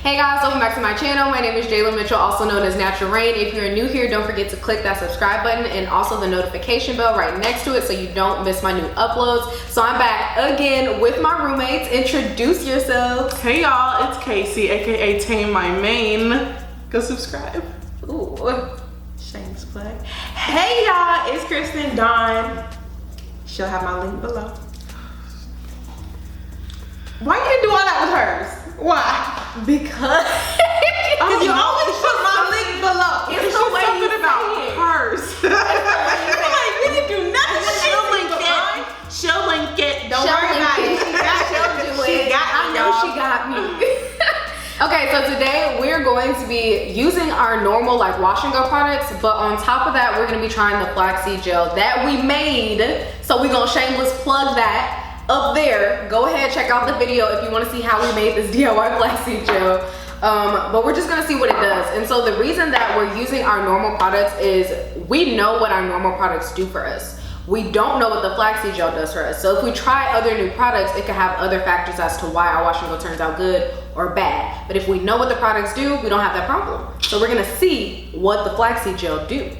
Hey guys, welcome back to my channel. My name is Jayla Mitchell, also known as NaturalReign. If you're new here, don't forget to click that subscribe button and also the notification bell right next to it so you don't miss my new uploads. So I'm back again with my roommates. Introduce yourselves. Hey y'all, it's Casey, aka Tame My Main. Go subscribe. Ooh. Shameless plug. Hey y'all, it's Kristen Dawn. She'll have my link below. Why you didn't do all that with hers? Why? Because you always put my link below. It's the way you about say it. hers. Like, we didn't do nothing. She'll link it. She'll link it. Don't worry about it. She'll do She it. got I me, know y'all. she got me. Okay, so today we're going to be using our normal like wash and go products, but on top of that, we're gonna be trying the flaxseed gel that we made. So we're gonna shameless plug that up there. Go ahead, check out the video if you want to see how we made this DIY flaxseed gel. But we're just gonna see what it does. And so the reason that we're using our normal products is we know what our normal products do for us. We don't know what the flaxseed gel does for us. So if we try other new products, it could have other factors as to why our wash and go turns out good or bad. But if we know what the products do, we don't have that problem. So we're gonna see what the flaxseed gel do.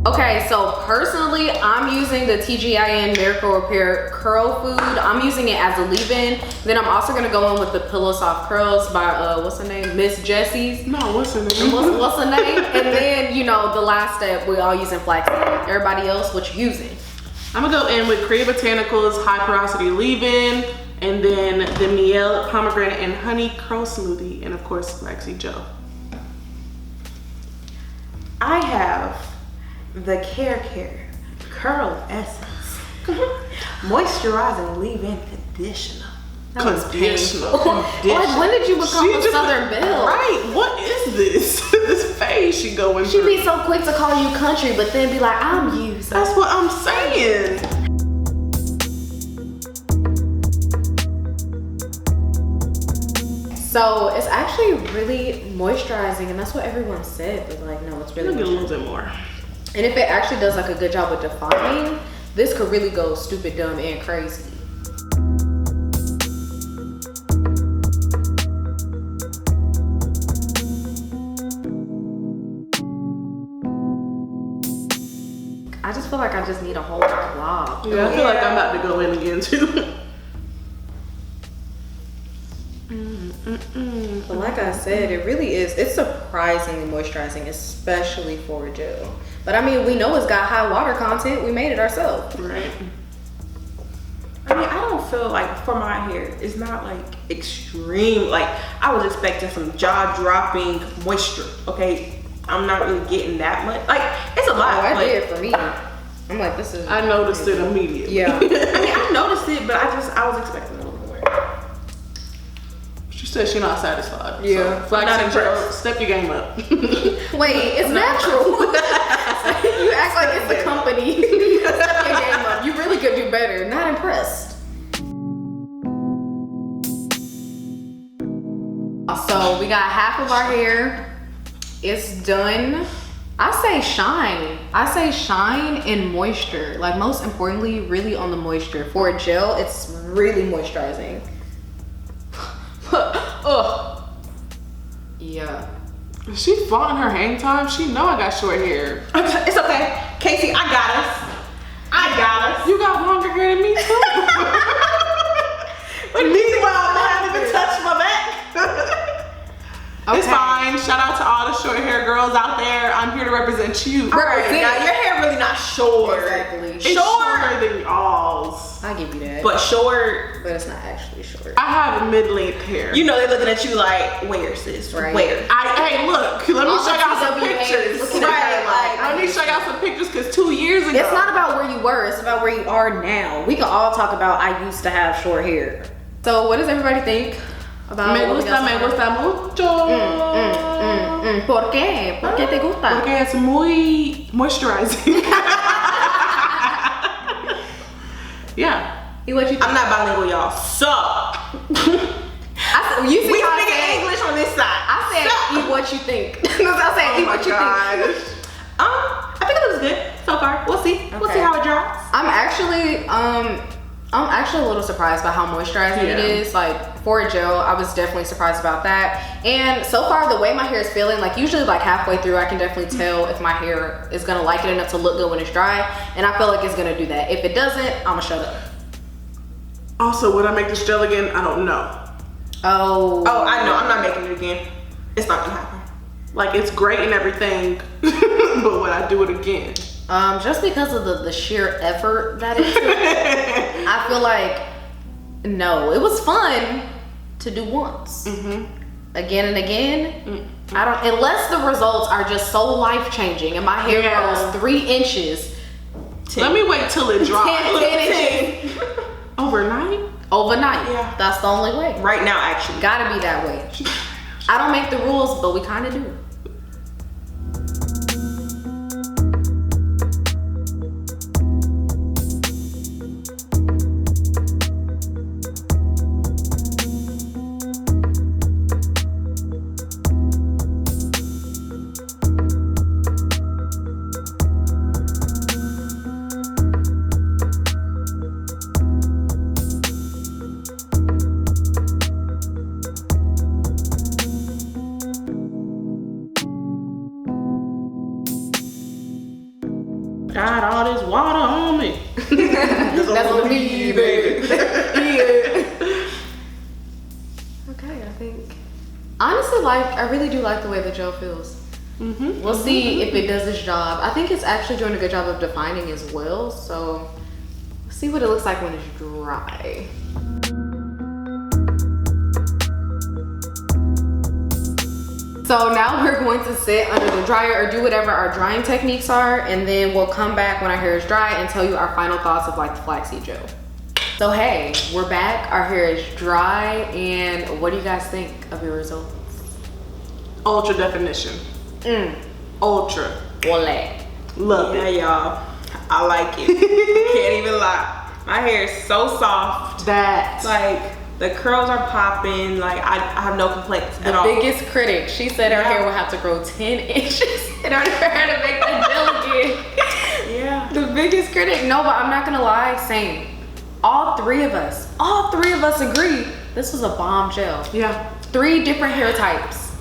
Okay, so personally, I'm using the TGIN Miracle Repair Curl Food. I'm using it as a leave-in. Then I'm also gonna go in with the Pillow Soft Curls by, what's her name? Miss Jessie's. No, what's her name? What's her name? And then, you know, the last step, we all using flaxseed. Everybody else, what you using? I'm gonna go in with Creative Botanicals High Porosity Leave-In, and then the Miel Pomegranate and Honey Curl Smoothie, and of course, flaxseed gel. I have the Care Curl Essence Moisturizing Leave-In Conditioner. Conditioner. Like, when did you become a Southern Belle? Right, what is this? This phase she going She through. be so quick to call you country, but then be like, I'm you. So That's what I'm saying. So it's actually really moisturizing, and that's what everyone said. But like, no, it's really Look at a moisturizing. little bit more. And if it actually does like a good job with defining, this could really go stupid, dumb, and crazy. I just feel like I just need a whole blob. Yeah, I feel like I'm about to go in again too. But like I said, it really is, it's surprisingly moisturizing, especially for a gel. But I mean, we know it's got high water content. We made it ourselves. Right. I mean, I don't feel like for my hair, it's not like extreme. Like, I was expecting some jaw-dropping moisture, okay? I'm not really getting that much. Like, it's a lot. Oh, I but did for me. I'm like, this is. I noticed it immediately. Yeah. I mean, I noticed it, but I was expecting a little more. She said she's not satisfied. Yeah. So, flaxseed Not gel, impressed. step your game up. Wait, it's natural. You act like it's the company. Step your game up. You really could do better. Not impressed. So we got half of our hair. It's done. I say shine. I say shine and moisture. Like, most importantly, really on the moisture. For a gel, it's really moisturizing. Ugh. Yeah. She flaunting her hang time. She know I got short hair. It's okay. Casey, I got us. I got us. You got longer hair than me too. But meanwhile, I haven't even touched my back. It's Okay. fine. Shout out to all the short hair girls out there. I'm here to represent you. Alright, now your hair really not short. Exactly. It's shorter than y'all's. I give you that. But short. But it's not actually short. I have mid-length hair. You know, they're looking at you like, where, sis? Right. Where? Hey, look. Let me All show the y'all some TWAs pictures. looking at her like, Let me show y'all some pictures because 2 years ago. It's not about where you were, it's about where you are now. We can all talk about I used to have short hair. So what does everybody think about Me what we got gusta started? mucho. ¿Por qué? ¿Por qué te gusta? Porque es muy moisturizing. Yeah. Y what you think? I'm not bilingual, y'all. So. You see We how I speak said, English on this side. I said, ¿y eat what you think. That's what I'm saying. Eat what you think. I think it looks good so far. We'll see. We'll see how it dries. I'm actually a little surprised by how moisturizing it is. Like for a gel, I was definitely surprised about that. And so far, the way my hair is feeling, like usually like halfway through, I can definitely tell if my hair is gonna like it enough to look good when it's dry. And I feel like it's gonna do that. If it doesn't, I'ma shut up. Also, would I make this gel again? I don't know. Oh, I know. I'm not making it again. It's not gonna happen. Like, it's great and everything, but would I do it again? Just because of the sheer effort that it took, I feel like no. It was fun to do once. Again and again. I don't, unless the results are just so life changing and my hair grows 3 inches. 10. Let me wait till it dries. 10 inches. Overnight? Overnight. Yeah. That's the only way. Right now, actually. Gotta be that way. I don't make the rules, but we kind of do. Got all this water on me. That's on me, baby. Yeah. Okay, I think honestly, like I really do like the way the gel feels. We'll see if it does its job. I think it's actually doing a good job of defining as well. So let's see what it looks like when it's dry. So now we're going to sit under the dryer or do whatever our drying techniques are, and then we'll come back when our hair is dry and tell you our final thoughts of like the flaxseed gel. So hey, we're back. Our hair is dry, and what do you guys think of your results? Ultra definition. Ultra. Voila. Love Yeah, it. y'all. I like it. Can't even lie. My hair is so soft. That. Like, the curls are popping. Like, I have no complaints at all. The biggest critic, she said her hair will have to grow 10 inches in order for her to make the gel again. Yeah. The biggest critic. No, but I'm not gonna lie, same. All three of us agree this was a bomb gel. Yeah. 3 different hair types.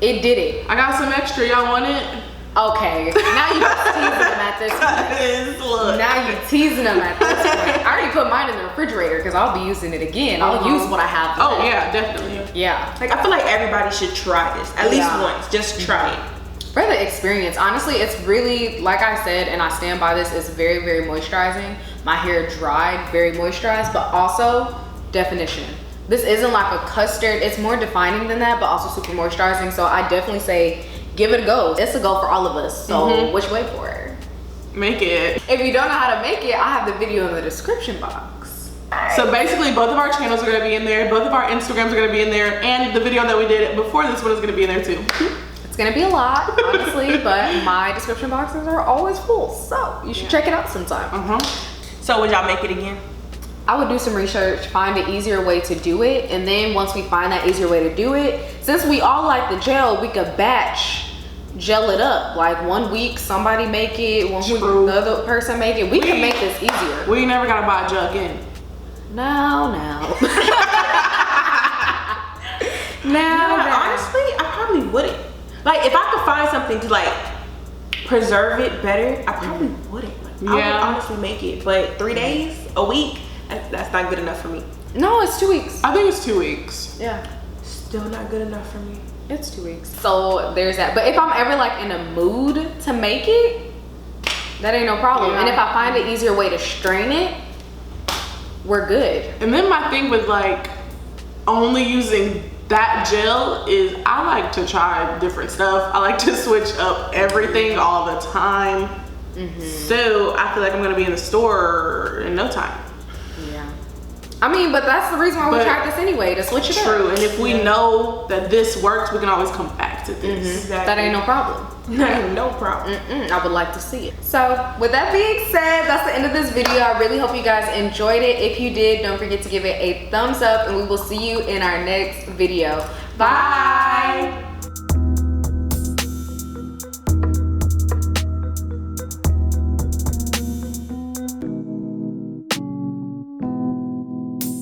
It did it. I got some extra. Y'all want it? Okay, now you just teasing them at this point. Now you're teasing them at this point. I already put mine in the refrigerator because I'll be using it again. I'll use what I have. Oh yeah, definitely. Yeah. Like, I feel like everybody should try this at least once. Just try it. For the experience, honestly, it's really, like I said, and I stand by this, it's very, very moisturizing. My hair dried, very moisturized, but also definition. This isn't like a custard, it's more defining than that, but also super moisturizing. So I definitely say, give it a go. It's a go for all of us. So which way for it? Make it. If you don't know how to make it, I have the video in the description box. So basically both of our channels are gonna be in there, both of our Instagrams are gonna be in there, and the video that we did before this one is gonna be in there too. It's gonna be a lot, honestly, but my description boxes are always full. So you should check it out sometime. So would y'all make it again? I would do some research, find an easier way to do it, and then once we find that easier way to do it, since we all like the gel, we could batch gel it up. Like 1 week somebody make it, 1 week another person make it. We can make this easier. We never gotta buy a gel again. No. Honestly, I probably wouldn't. Like, if I could find something to like preserve it better, I probably wouldn't. Like, I would honestly make it, but 3 days, a week, that's not good enough for me. No, it's 2 weeks. I think it's 2 weeks. Yeah. Still not good enough for me. It's 2 weeks. So there's that. But if I'm ever like in a mood to make it, that ain't no problem. And if I find an easier way to strain it, we're good. And then my thing with like only using that gel is I like to try different stuff. I like to switch up everything all the time. So I feel like I'm gonna be in the store in no time. Yeah. I mean, but that's the reason why we tried this anyway, to switch it up. True, and if we know that this works, we can always come back to this. Exactly. That ain't no problem. No problem. I would like to see it. So with that being said, that's the end of this video. I really hope you guys enjoyed it. If you did, don't forget to give it a thumbs up, and we will see you in our next video. Bye.